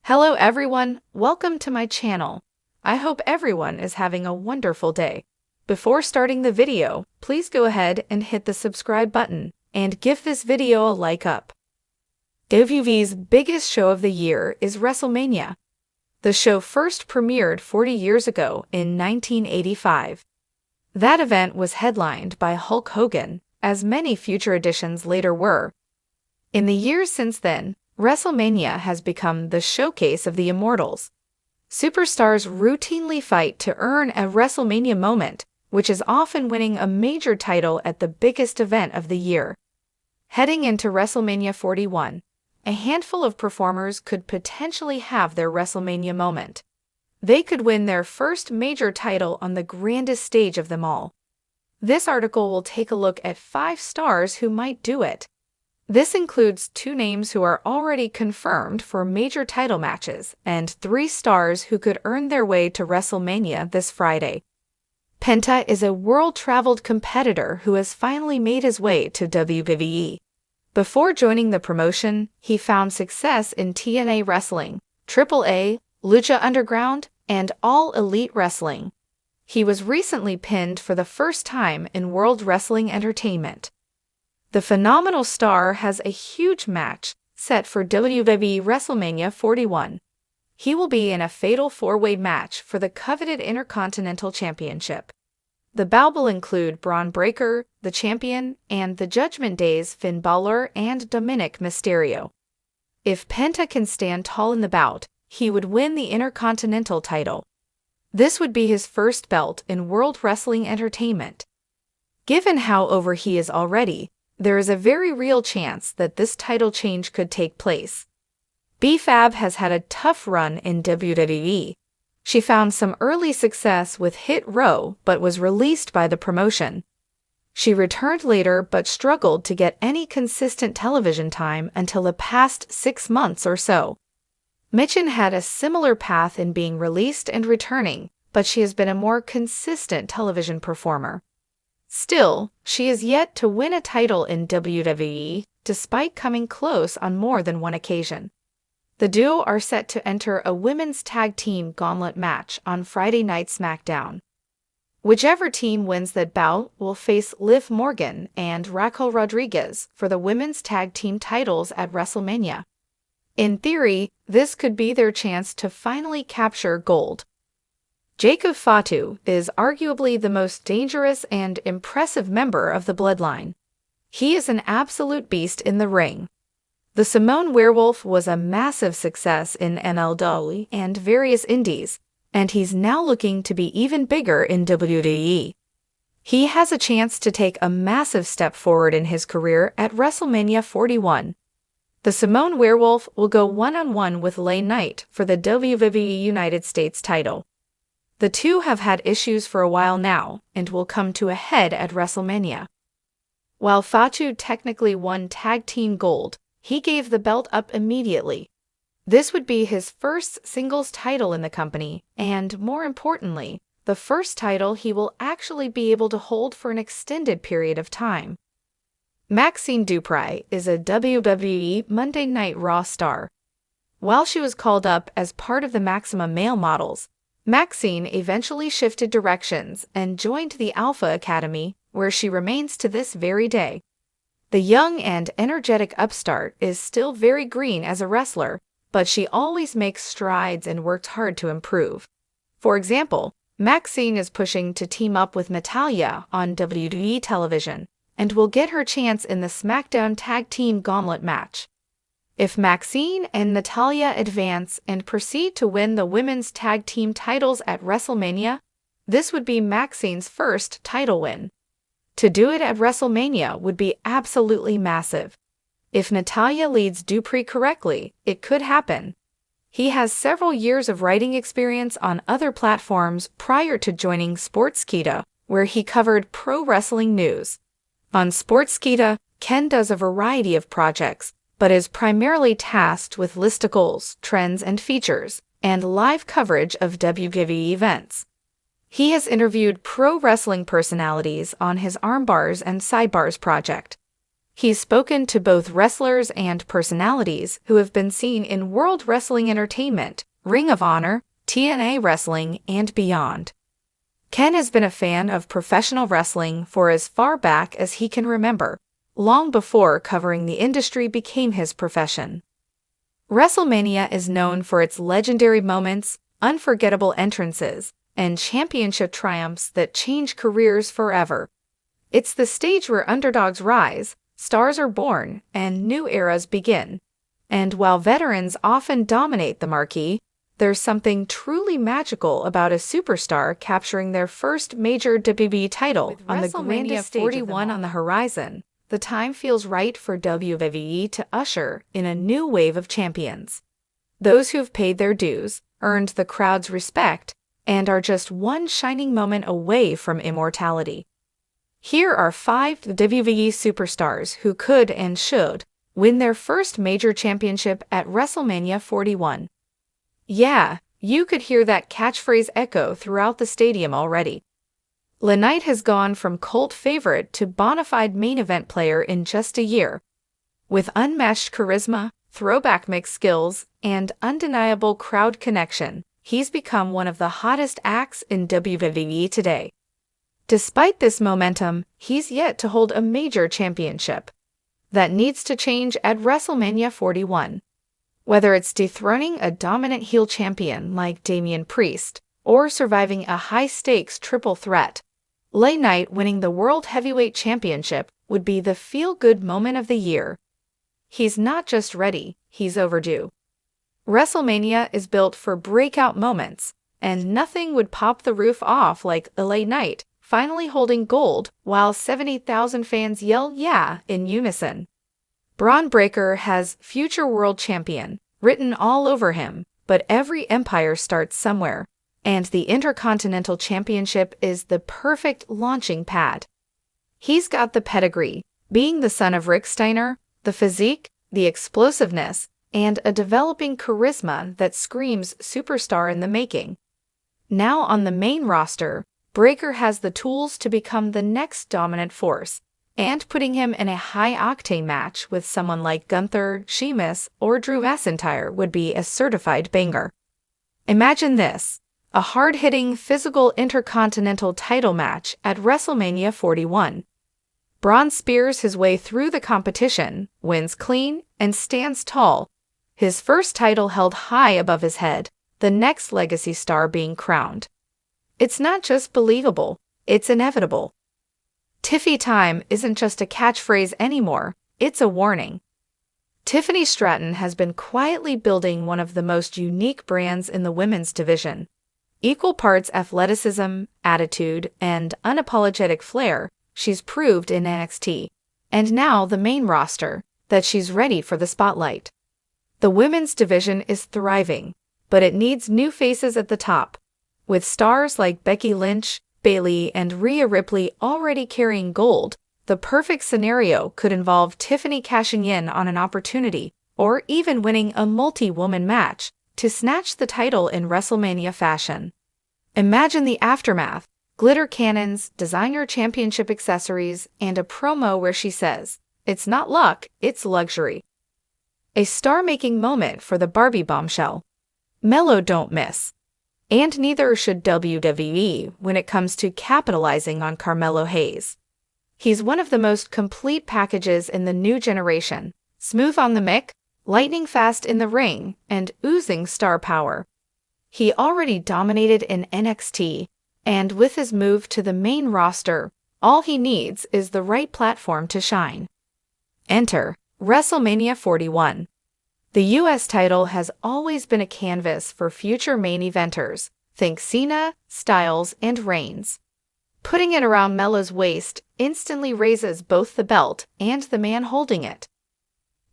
Hello everyone, welcome to my channel. I hope everyone is having a wonderful day. Before starting the video, please go ahead and hit the subscribe button and give this video a like up. WWE's biggest show of the year is WrestleMania. The show first premiered 40 years ago in 1985. That event was headlined by Hulk Hogan, as many future editions later were. In the years since then, WrestleMania has become the showcase of the immortals. Superstars routinely fight to earn a WrestleMania moment, which is often winning a major title at the biggest event of the year. Heading into WrestleMania 41, a handful of performers could potentially have their WrestleMania moment. They could win their first major title on the grandest stage of them all. This article will take a look at 5 stars who might do it. This includes 2 names who are already confirmed for major title matches and 3 stars who could earn their way to WrestleMania this Friday. Penta is a world-traveled competitor who has finally made his way to WWE. Before joining the promotion, he found success in TNA Wrestling, AAA, Lucha Underground, and All Elite Wrestling. He was recently pinned for the first time in World Wrestling Entertainment. The phenomenal star has a huge match set for WWE WrestleMania 41. He will be in a fatal 4-way match for the coveted Intercontinental Championship. The bout will include Braun Breaker, the champion, and the Judgment Day's Finn Balor and Dominic Mysterio. If Penta can stand tall in the bout, he would win the Intercontinental title. This would be his first belt in World Wrestling Entertainment. Given how over he is already, there is a very real chance that this title change could take place. B-Fab has had a tough run in WWE. She found some early success with Hit Row but was released by the promotion. She returned later but struggled to get any consistent television time until the past 6 months or so. Michin had a similar path in being released and returning, but she has been a more consistent television performer. Still, she is yet to win a title in WWE, despite coming close on more than one occasion. The duo are set to enter a women's tag team gauntlet match on Friday Night SmackDown. Whichever team wins that bout will face Liv Morgan and Raquel Rodriguez for the women's tag team titles at WrestleMania. In theory, this could be their chance to finally capture gold. Jacob Fatu is arguably the most dangerous and impressive member of the bloodline. He is an absolute beast in the ring. The Samoan Werewolf was a massive success in NLW and various indies, and he's now looking to be even bigger in WWE. He has a chance to take a massive step forward in his career at WrestleMania 41. The Samoan Werewolf will go one-on-one with LA Knight for the WWE United States title. The two have had issues for a while now and will come to a head at WrestleMania. While Fatu technically won tag team gold, he gave the belt up immediately. This would be his first singles title in the company, and more importantly, the first title he will actually be able to hold for an extended period of time. Maxine Dupri is a WWE Monday Night Raw star. While she was called up as part of the Maximum Male Models, Maxine eventually shifted directions and joined the Alpha Academy, where she remains to this very day. The young and energetic upstart is still very green as a wrestler, but she always makes strides and works hard to improve. For example, Maxine is pushing to team up with Natalya on WWE television, and will get her chance in the SmackDown Tag Team Gauntlet match. If Maxine and Natalya advance and proceed to win the women's tag team titles at WrestleMania, this would be Maxine's first title win. To do it at WrestleMania would be absolutely massive. If Natalya leads Dupri correctly, it could happen. He has several years of writing experience on other platforms prior to joining Sportskeeda, where he covered pro wrestling news. On Sportskeeda, Ken does a variety of projects, but is primarily tasked with listicles, trends and features, and live coverage of WWE events. He has interviewed pro wrestling personalities on his Armbars and Sidebars project. He's spoken to both wrestlers and personalities who have been seen in World Wrestling Entertainment, Ring of Honor, TNA Wrestling, and beyond. Ken has been a fan of professional wrestling for as far back as he can remember, long before covering the industry became his profession. WrestleMania is known for its legendary moments, unforgettable entrances, and championship triumphs that change careers forever. It's the stage where underdogs rise, stars are born, and new eras begin. And while veterans often dominate the marquee, there's something truly magical about a superstar capturing their first major WWE title on the grandest stage 41 on the horizon. The time feels right for WWE to usher in a new wave of champions. Those who've paid their dues, earned the crowd's respect, and are just one shining moment away from immortality. Here are 5 WWE superstars who could and should win their first major championship at WrestleMania 41. Yeah, you could hear that catchphrase echo throughout the stadium already. LeKnight has gone from cult favorite to bona fide main event player in just a year. With unmatched charisma, throwback mix skills, and undeniable crowd connection, he's become one of the hottest acts in WWE today. Despite this momentum, he's yet to hold a major championship. That needs to change at WrestleMania 41. Whether it's dethroning a dominant heel champion like Damian Priest, or surviving a high-stakes triple threat, LeKnight winning the World Heavyweight Championship would be the feel-good moment of the year. He's not just ready, he's overdue. WrestleMania is built for breakout moments, and nothing would pop the roof off like LeKnight finally holding gold while 70,000 fans yell "yeah" in unison. Braun Breaker has future world champion written all over him, but every empire starts somewhere, and the Intercontinental Championship is the perfect launching pad. He's got the pedigree, being the son of Rick Steiner, the physique, the explosiveness, and a developing charisma that screams superstar in the making. Now on the main roster, Breaker has the tools to become the next dominant force, and putting him in a high-octane match with someone like Gunther, Sheamus, or Drew McIntyre would be a certified banger. Imagine this, a hard-hitting, physical Intercontinental title match at WrestleMania 41. Braun spears his way through the competition, wins clean, and stands tall, his first title held high above his head, the next legacy star being crowned. It's not just believable, it's inevitable. Tiffy time isn't just a catchphrase anymore, it's a warning. Tiffany Stratton has been quietly building one of the most unique brands in the women's division. Equal parts athleticism, attitude, and unapologetic flair, she's proved in NXT, and now the main roster, that she's ready for the spotlight. The women's division is thriving, but it needs new faces at the top. With stars like Becky Lynch, Bayley, and Rhea Ripley already carrying gold, the perfect scenario could involve Tiffany cashing in on an opportunity, or even winning a multi-woman match, to snatch the title in WrestleMania fashion. Imagine the aftermath, glitter cannons, designer championship accessories, and a promo where she says, "It's not luck, it's luxury." A star-making moment for the Barbie bombshell. Mello don't miss. And neither should WWE when it comes to capitalizing on Carmelo Hayes. He's one of the most complete packages in the new generation, smooth on the mic, lightning fast in the ring, and oozing star power. He already dominated in NXT, and with his move to the main roster, all he needs is the right platform to shine. Enter WrestleMania 41. The US title has always been a canvas for future main eventers, think Cena, Styles, and Reigns. Putting it around Melo's waist instantly raises both the belt and the man holding it.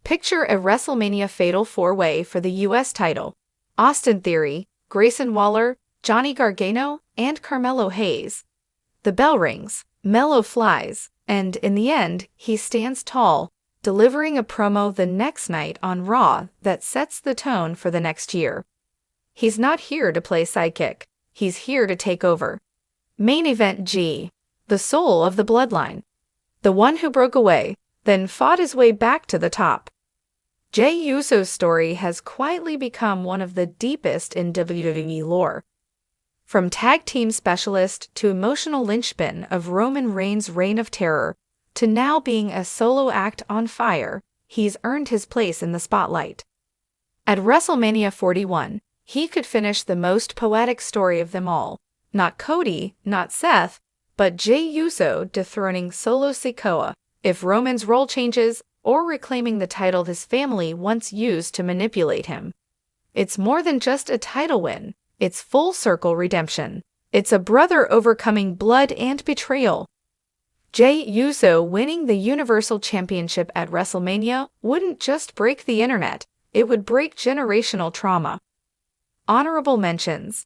Picture a WrestleMania Fatal 4-Way for the US title: Austin Theory, Grayson Waller, Johnny Gargano, and Carmelo Hayes. The bell rings, Melo flies, and in the end, he stands tall, delivering a promo the next night on Raw that sets the tone for the next year. He's not here to play sidekick, he's here to take over. Main Event G, the soul of the bloodline. The one who broke away, then fought his way back to the top. Jey Uso's story has quietly become one of the deepest in WWE lore. From tag team specialist to emotional linchpin of Roman Reigns' reign of terror, to now being a solo act on fire, he's earned his place in the spotlight. At WrestleMania 41, he could finish the most poetic story of them all. Not Cody, not Seth, but Jey Uso dethroning Solo Sikoa, if Roman's role changes, or reclaiming the title his family once used to manipulate him. It's more than just a title win, it's full-circle redemption. It's a brother overcoming blood and betrayal. Jey Uso winning the Universal Championship at WrestleMania wouldn't just break the internet, it would break generational trauma. Honorable mentions.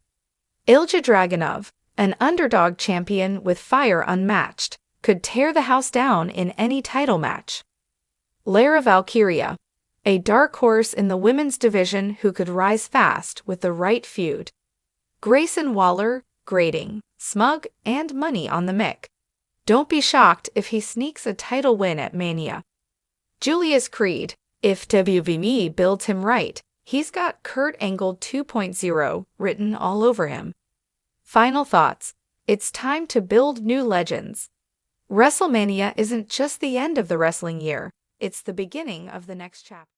Ilja Dragunov, an underdog champion with fire unmatched, could tear the house down in any title match. Lara Valkyria, a dark horse in the women's division who could rise fast with the right feud. Grayson Waller, grating, smug, and money on the mic. Don't be shocked if he sneaks a title win at Mania. Julius Creed, if WWE builds him right, he's got Kurt Angle 2.0 written all over him. Final thoughts. It's time to build new legends. WrestleMania isn't just the end of the wrestling year, it's the beginning of the next chapter.